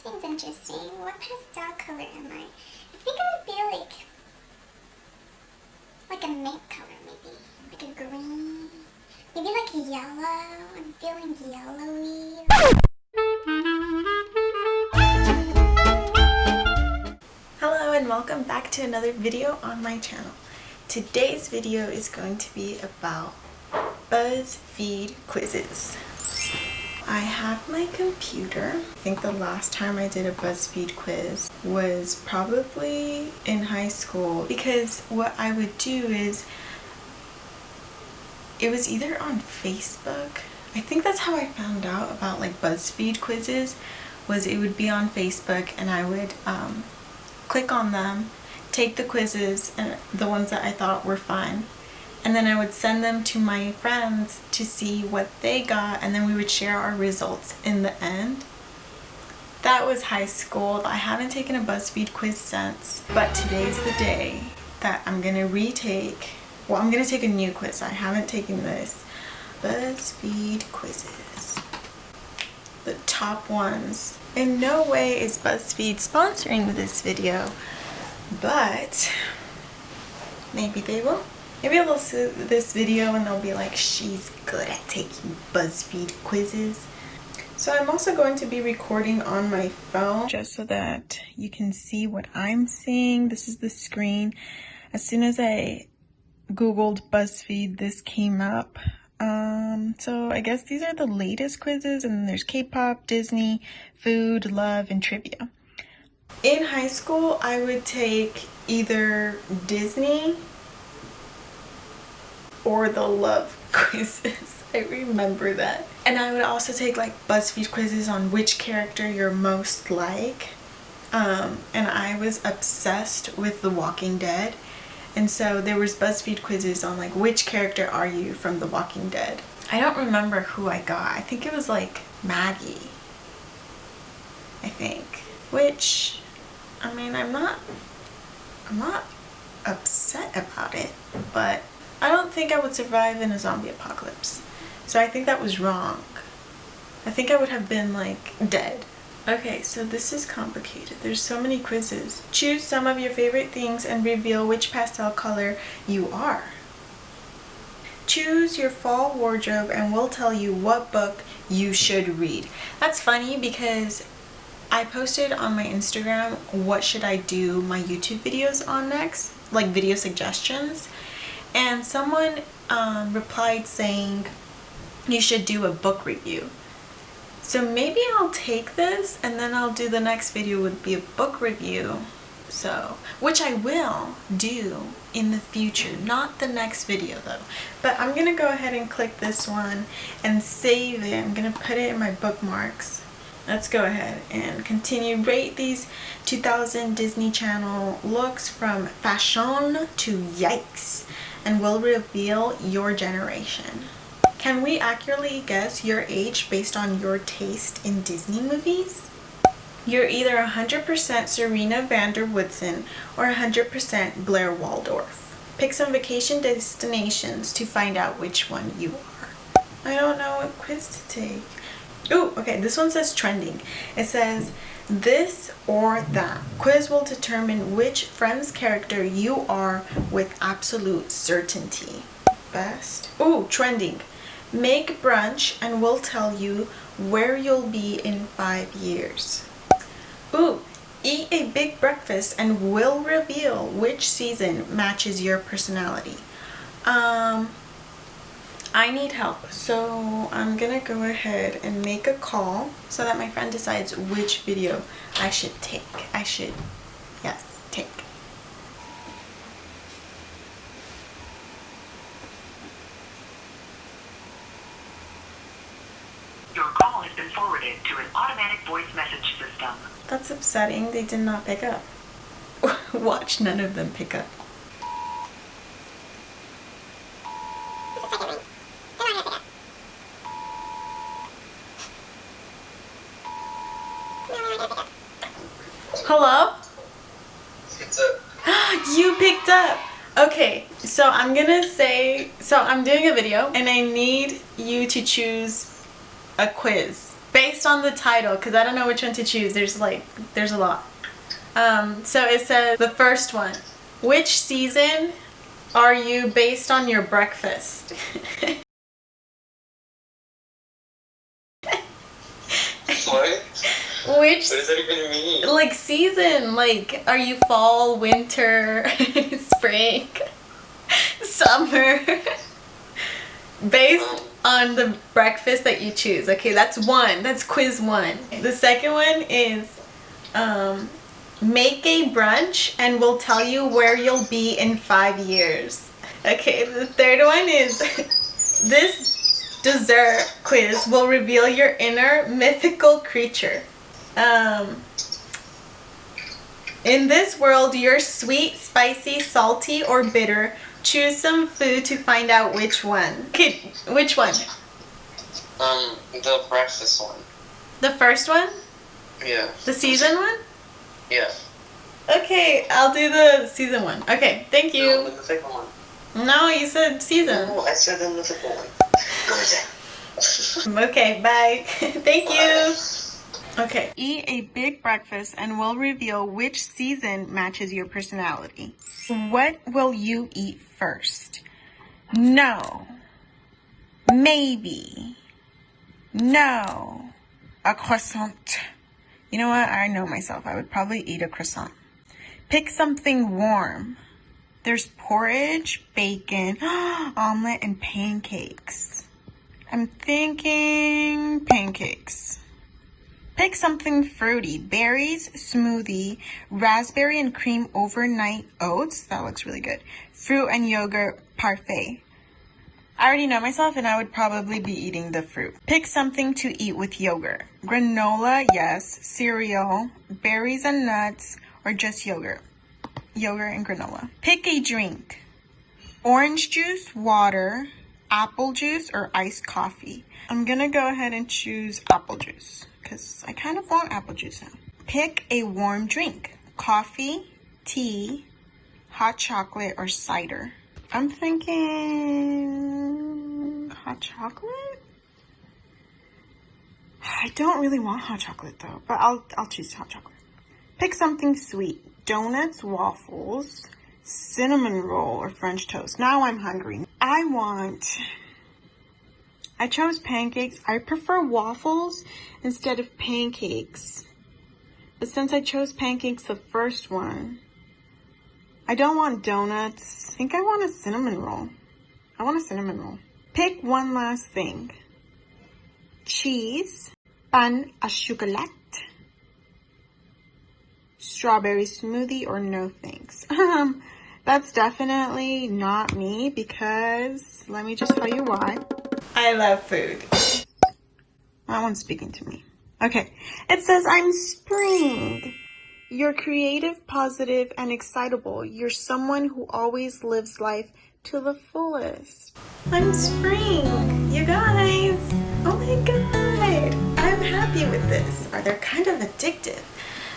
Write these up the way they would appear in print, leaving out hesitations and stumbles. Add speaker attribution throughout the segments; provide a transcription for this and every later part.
Speaker 1: seems interesting. What pastel color am I? I think I would be like a mint color maybe. Like a green. Maybe like a yellow. I'm feeling yellowy.
Speaker 2: Hello and welcome back to another video on my channel. Today's video is going to be about Buzzfeed quizzes. I have my computer. I think the last time I did a Buzzfeed quiz was probably in high school, because what I would do is, it was either on Facebook. I think that's how I found out about like Buzzfeed quizzes, was it would be on Facebook and I would click on them, take the quizzes and the ones that I thought were fun, and then I would send them to my friends to see what they got, and then we would share our results in the end. That was high school. I haven't taken a Buzzfeed quiz since, but today's the day that I'm gonna retake. Well, I'm gonna take a new quiz. I haven't taken this. Buzzfeed quizzes. The top ones. In no way is BuzzFeed sponsoring this video, but maybe they will. Maybe they'll see this video and they'll be like, she's good at taking BuzzFeed quizzes. So I'm also going to be recording on my phone just so that you can see what I'm seeing. This is the screen. As soon as I Googled BuzzFeed, this came up. So I guess these are the latest quizzes, and then there's K-pop, Disney, food, love, and trivia. In high school, I would take either Disney or the love quizzes. I remember that. And I would also take like BuzzFeed quizzes on which character you're most like. And I was obsessed with The Walking Dead. And so there was BuzzFeed quizzes on like which character are you from The Walking Dead. I don't remember who I got. I think it was like Maggie, I think. Which, I mean, I'm not upset about it, but I don't think I would survive in a zombie apocalypse. So I think that was wrong. I think I would have been like dead. Okay, so this is complicated. There's so many quizzes. Choose some of your favorite things and reveal which pastel color you are. Choose your fall wardrobe and we'll tell you what book you should read. That's funny because I posted on my Instagram what should I do my YouTube videos on next, like video suggestions, and someone replied saying you should do a book review. So maybe I'll take this and then I'll do the next video would be a book review. So, which I will do in the future, not the next video though. But I'm gonna go ahead and click this one and save it. I'm gonna put it in my bookmarks. Let's go ahead and continue. Rate these 2000 Disney Channel looks from fashion to yikes, and we'll reveal your generation. Can we accurately guess your age based on your taste in Disney movies? You're either 100% Serena van der Woodsen or 100% Blair Waldorf. Pick some vacation destinations to find out which one you are. I don't know what quiz to take. Oh, okay, this one says trending. It says, this or that. Quiz will determine which Friends character you are with absolute certainty. Best. Oh, trending. Make brunch and we'll tell you where you'll be in 5 years. Ooh, eat a big breakfast and we'll reveal which season matches your personality. I need help, so I'm gonna go ahead and make a call so that my friend decides which video I should take. Yes, take.
Speaker 3: Your call has been forwarded to an automatic voice message system.
Speaker 2: That's upsetting. They did not pick up. Watch none of them pick up. Hello? You picked up. Okay, so I'm gonna say, so I'm doing a video and I need you to choose a quiz Based on the title, because I don't know which one to choose. There's a lot. So it says the first one. Which season are you based on your breakfast?
Speaker 4: What?
Speaker 2: Which,
Speaker 4: What does that even mean?
Speaker 2: like, season? Like, are you fall, winter, spring, summer? Based on the breakfast that you choose. Okay, that's one. That's quiz one. The second one is make a brunch and we'll tell you where you'll be in 5 years. Okay, the third one is this dessert quiz will reveal your inner mythical creature. In this world, you're sweet, spicy, salty, or bitter. Choose some food to find out which one. Okay, which one?
Speaker 4: The breakfast one.
Speaker 2: The first one?
Speaker 4: Yeah.
Speaker 2: The season one?
Speaker 4: Yeah.
Speaker 2: Okay, I'll do the season one. Okay, thank
Speaker 4: No,
Speaker 2: you.
Speaker 4: the mythical one.
Speaker 2: No, you said season.
Speaker 4: No, I said the mythical one. Go ahead.
Speaker 2: Okay, bye. Thank you. Okay, eat a big breakfast and we'll reveal which season matches your personality. What will you eat first? No. Maybe. No. A croissant. You know what? I know myself. I would probably eat a croissant. Pick something warm. There's porridge, bacon, omelet, and pancakes. I'm thinking pancakes. Pick something fruity. Berries, smoothie, raspberry and cream overnight oats. That looks really good. Fruit and yogurt parfait. I already know myself and I would probably be eating the fruit. Pick something to eat with yogurt. Granola, yes. Cereal, berries and nuts, or just yogurt. Yogurt and granola. Pick a drink. Orange juice, water, apple juice, or iced coffee. I'm gonna go ahead and choose apple juice because I kind of want apple juice now. Pick a warm drink. Coffee, tea, hot chocolate, or cider. I'm thinking hot chocolate? I don't really want hot chocolate though, but I'll choose hot chocolate. Pick something sweet. Donuts, waffles, cinnamon roll, or French toast. Now I'm hungry. I chose pancakes. I prefer waffles instead of pancakes. But since I chose pancakes the first one, I don't want donuts. I think I want a cinnamon roll. I want a cinnamon roll. Pick one last thing. Cheese, pan à chocolat, strawberry smoothie, or no thanks. That's definitely not me because let me just tell you why. I love food. That one's speaking to me. Okay, it says I'm spring. You're creative, positive, and excitable. You're someone who always lives life to the fullest. I'm spring, you guys. Oh my god, I'm happy with this. They're kind of addictive.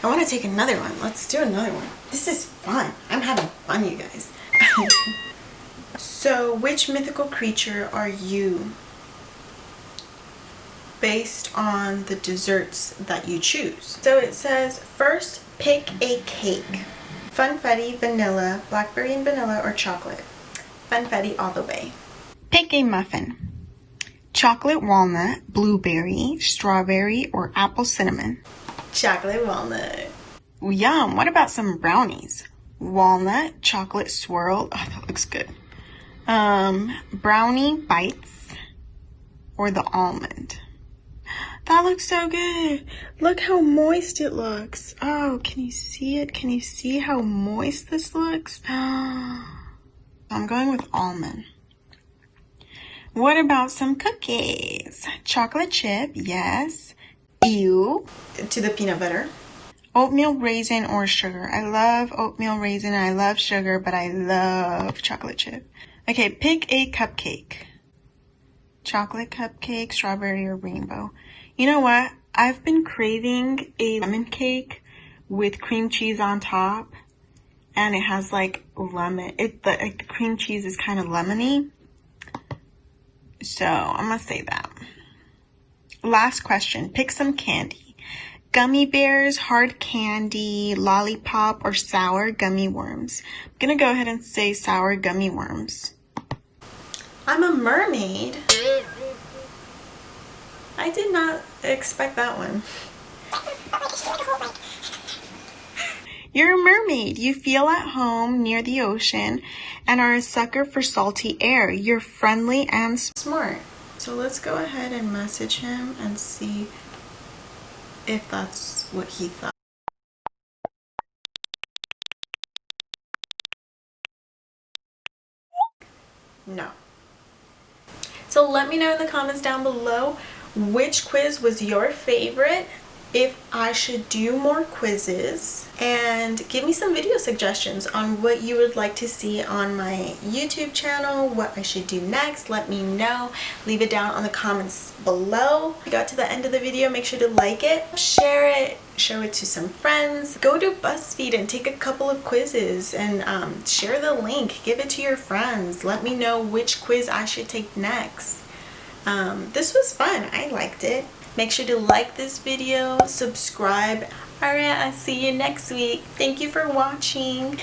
Speaker 2: I want to take another one. Let's do another one. This is fun. I'm having fun, you guys. So, which mythical creature are you based on the desserts that you choose? So it says, first, pick a cake. Funfetti, vanilla, blackberry and vanilla, or chocolate. Funfetti all the way. Pick a muffin. Chocolate walnut, blueberry, strawberry, or apple cinnamon. Chocolate walnut. Yum. What about some brownies? Walnut, chocolate swirl. Oh, that looks good. Brownie bites or the almond. That looks so good. Look how moist it looks. Oh, can you see it? Can you see how moist this looks? I'm going with almond. What about some cookies? Chocolate chip, yes. Ew. To the peanut butter. Oatmeal raisin or sugar. I love oatmeal raisin. I love sugar, but I love chocolate chip. Okay, pick a cupcake. Chocolate cupcake, strawberry, or rainbow. You know what? I've been craving a lemon cake with cream cheese on top. And it has like lemon. The cream cheese is kind of lemony. So I'm going to say that. last question. Pick some candy. Gummy bears, hard candy, lollipop, or sour gummy worms. I'm gonna go ahead and say sour gummy worms. I'm a mermaid. I did not expect that one. You're a mermaid. You feel at home near the ocean and are a sucker for salty air. You're friendly and smart. So let's go ahead and message him and see if that's what he thought. No. So let me know in the comments down below which quiz was your favorite, if I should do more quizzes, and give me some video suggestions on what you would like to see on my YouTube channel, what I should do next. Let me know. Leave it down on the comments below. If you got to the end of the video, make sure to like it, share it, show it to some friends. Go to Buzzfeed and take a couple of quizzes and share the link. Give it to your friends. Let me know which quiz I should take next. This was fun. I liked it. Make sure to like this video, subscribe. Alright, I'll see you next week. Thank you for watching.